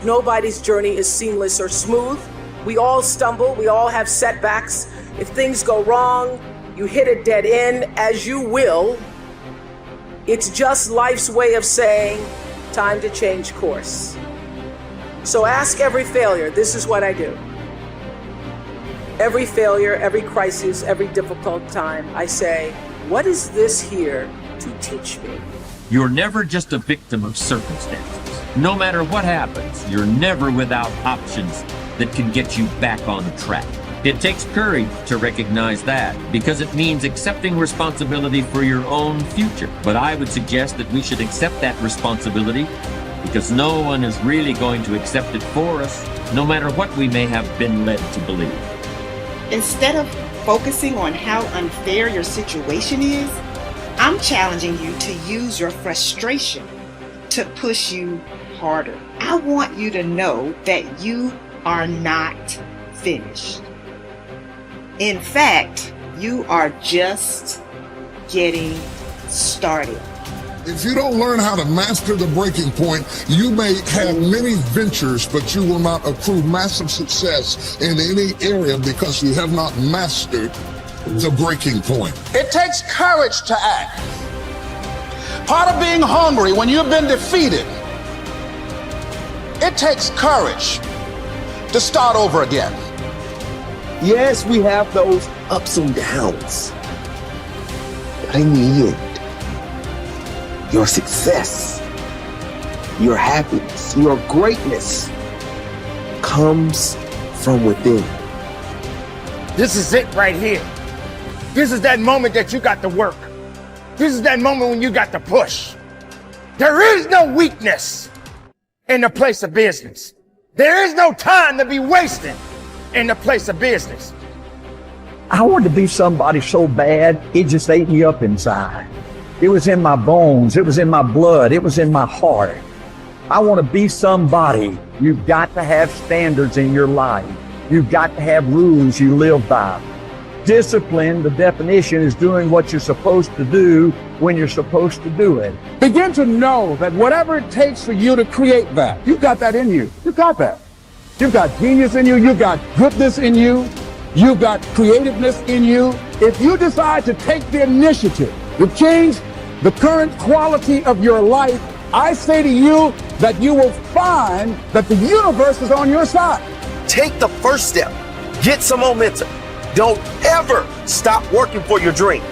Nobody's journey is seamless or smooth. We all stumble, we all have setbacks. If things go wrong, you hit a dead end, as you will. It's just life's way of saying, time to change course. So ask every failure, this is what I do. Every failure, every crisis, every difficult time, I say, what is this here to teach me? You're never just a victim of circumstances. No matter what happens, you're never without options that can get you back on track. It takes courage to recognize that, because it means accepting responsibility for your own future. But I would suggest that we should accept that responsibility, because no one is really going to accept it for us, no matter what we may have been led to believe. Instead of focusing on how unfair your situation is, I'm challenging you to use your frustration to push you harder. I want you to know that you are not finished. In fact, you are just getting started. If you don't learn how to master the breaking point, you may have many ventures, but you will not accrue massive success in any area because you have not mastered the breaking point. It takes courage to act. Part of being hungry when you've been defeated, it takes courage to start over again. Yes, we have those ups and downs, but in the end, your success, your happiness, your greatness comes from within. This is it right here. This is that moment that you got to work. This is that moment when you got to push. There is no weakness in the place of business. There is no time to be wasting in the place of business. I wanted to be somebody so bad, it just ate me up inside. It was in my bones, it was in my blood, it was in my heart. I want to be somebody. You've got to have standards in your life. You've got to have rules you live by. Discipline, the definition, is doing what you're supposed to do when you're supposed to do it. Begin to know that whatever it takes for you to create that, you've got that in you. You've got that. You've got genius in you. You've got goodness in you. You've got creativeness in you. If you decide to take the initiative to change the current quality of your life, I say to you that you will find that the universe is on your side. Take the first step. Get some momentum. Don't ever stop working for your dream.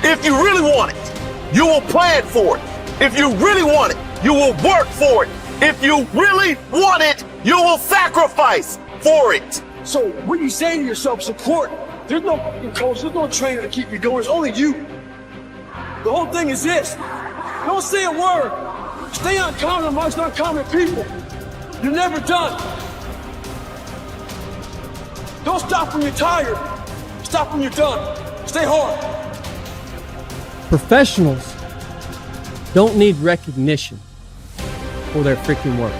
If you really want it, you will plan for it. If you really want it, you will work for it. If you really want it, you will sacrifice for it. So when you say to yourself, support, there's no coach, there's no trainer to keep you going. It's only you. The whole thing is this. Don't say a word. Stay uncommon amongst uncommon people. You're never done. Don't stop when you're tired. Stop when you're done. Stay hard. Professionals don't need recognition for their freaking work.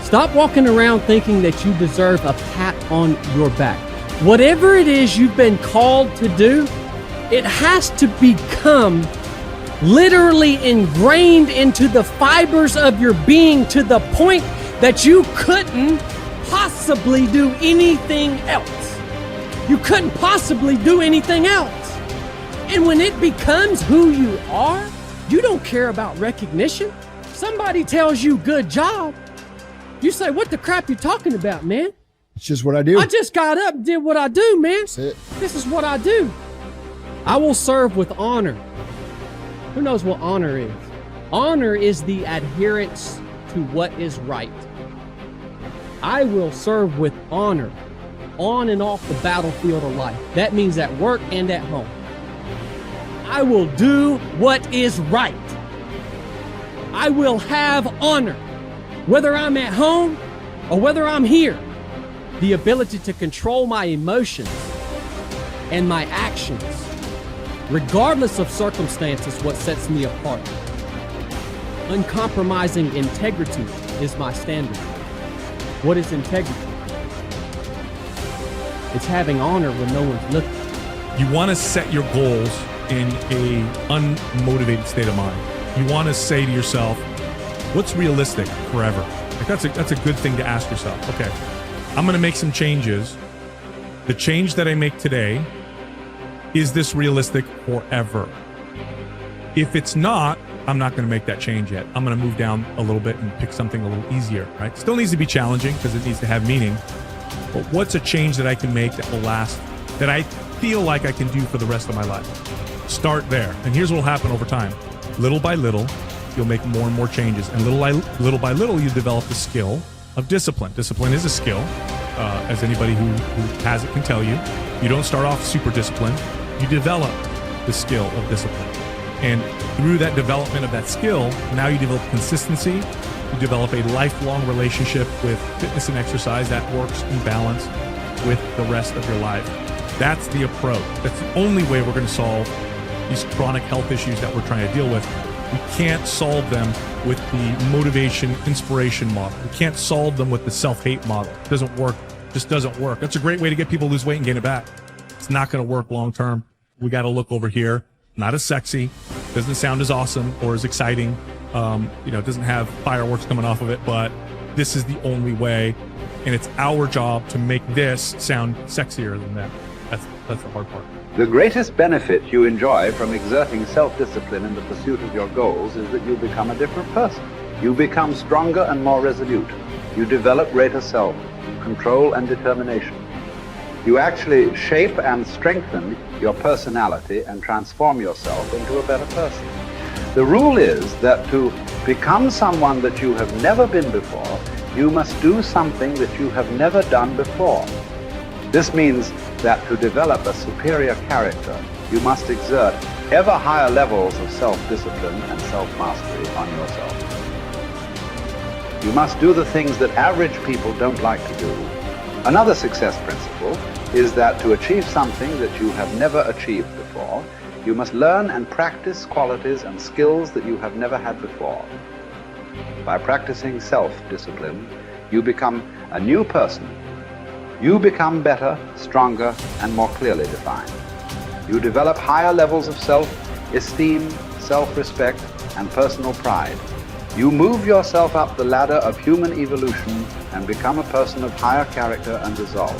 Stop walking around thinking that you deserve a pat on your back. Whatever it is you've been called to do, it has to become literally ingrained into the fibers of your being to the point that you couldn't possibly do anything else. You couldn't possibly do anything else. And when it becomes who you are, you don't care about recognition. Somebody tells you good job, you say, what the crap you talking about, man? It's just what I do. I just got up and did what I do, man. That's it. This is what I do. I will serve with honor. Who knows what honor is? Honor is the adherence to what is right. I will serve with honor on and off the battlefield of life. That means at work and at home. I will do what is right. I will have honor, whether I'm at home or whether I'm here. The ability to control my emotions and my actions, regardless of circumstances, what sets me apart. Uncompromising integrity is my standard. What is integrity? It's having honor when no one's looking. You want to set your goals in a unmotivated state of mind. You want to say to yourself, what's realistic forever? Like that's a good thing to ask yourself. Okay, I'm going to make some changes. The change that I make today, is this realistic forever? If it's not, I'm not going to make that change yet. I'm going to move down a little bit and pick something a little easier, right? Still needs to be challenging because it needs to have meaning. But what's a change that I can make that will last, that I feel like I can do for the rest of my life? Start there. And here's what will happen over time. Little by little, you'll make more and more changes. And little by little, you develop the skill of discipline. Discipline is a skill, as anybody who has it can tell you. You don't start off super disciplined. You develop the skill of discipline. And through that development of that skill, now you develop consistency. You develop a lifelong relationship with fitness and exercise that works in balance with the rest of your life. That's the approach. That's the only way we're going to solve these chronic health issues that we're trying to deal with. We can't solve them with the motivation, inspiration model. We can't solve them with the self-hate model. It doesn't work. Just doesn't work. That's a great way to get people to lose weight and gain it back. It's not going to work long term. We got to look over here. Not as sexy, doesn't sound as awesome or as exciting. It doesn't have fireworks coming off of it, but this is the only way. And it's our job to make this sound sexier than that. That's the hard part. The greatest benefit you enjoy from exerting self-discipline in the pursuit of your goals is that you become a different person. You become stronger and more resolute. You develop greater self-control and determination. You actually shape and strengthen your personality and transform yourself into a better person. The rule is that to become someone that you have never been before, you must do something that you have never done before. This means that to develop a superior character, you must exert ever higher levels of self-discipline and self-mastery on yourself. You must do the things that average people don't like to do. Another success principle is that to achieve something that you have never achieved before, you must learn and practice qualities and skills that you have never had before. By practicing self-discipline, you become a new person. You become better, stronger, and more clearly defined. You develop higher levels of self-esteem, self-respect, and personal pride. You move yourself up the ladder of human evolution and become a person of higher character and resolve.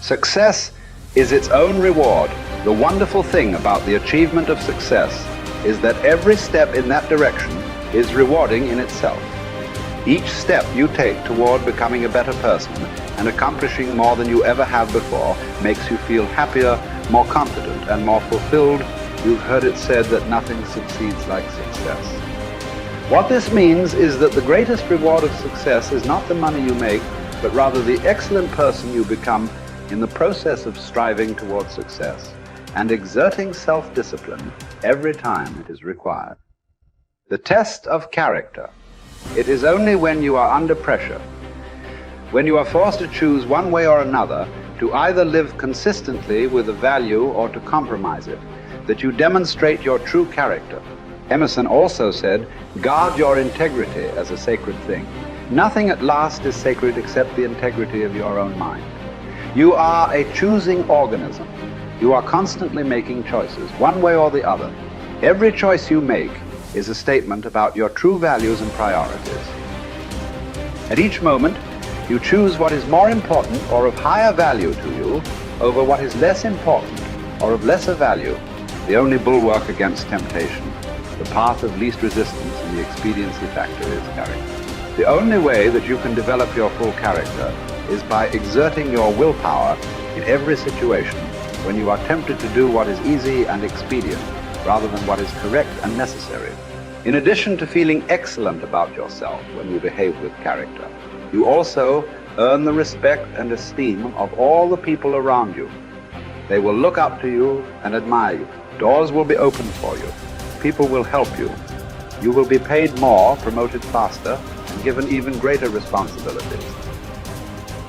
Success is its own reward. The wonderful thing about the achievement of success is that every step in that direction is rewarding in itself. Each step you take toward becoming a better person and accomplishing more than you ever have before makes you feel happier, more confident, and more fulfilled. You've heard it said that nothing succeeds like success. What this means is that the greatest reward of success is not the money you make, but rather the excellent person you become in the process of striving towards success and exerting self-discipline every time it is required. The test of character. It is only when you are under pressure, when you are forced to choose one way or another, to either live consistently with a value or to compromise it, that you demonstrate your true character. Emerson also said, guard your integrity as a sacred thing. Nothing at last is sacred except the integrity of your own mind. You are a choosing organism. You are constantly making choices, one way or the other. Every choice you make is a statement about your true values and priorities. At each moment, you choose what is more important or of higher value to you over what is less important or of lesser value. The only bulwark against temptation, the path of least resistance and the expediency factor is character. The only way that you can develop your full character is by exerting your willpower in every situation when you are tempted to do what is easy and expedient rather than what is correct and necessary. In addition to feeling excellent about yourself when you behave with character, you also earn the respect and esteem of all the people around you. They will look up to you and admire you. Doors will be opened for you. People will help you. You will be paid more, promoted faster, and given even greater responsibilities.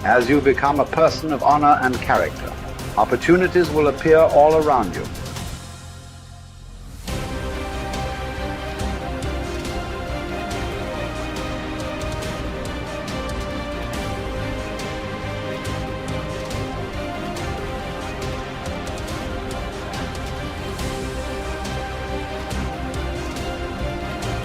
As you become a person of honor and character, opportunities will appear all around you.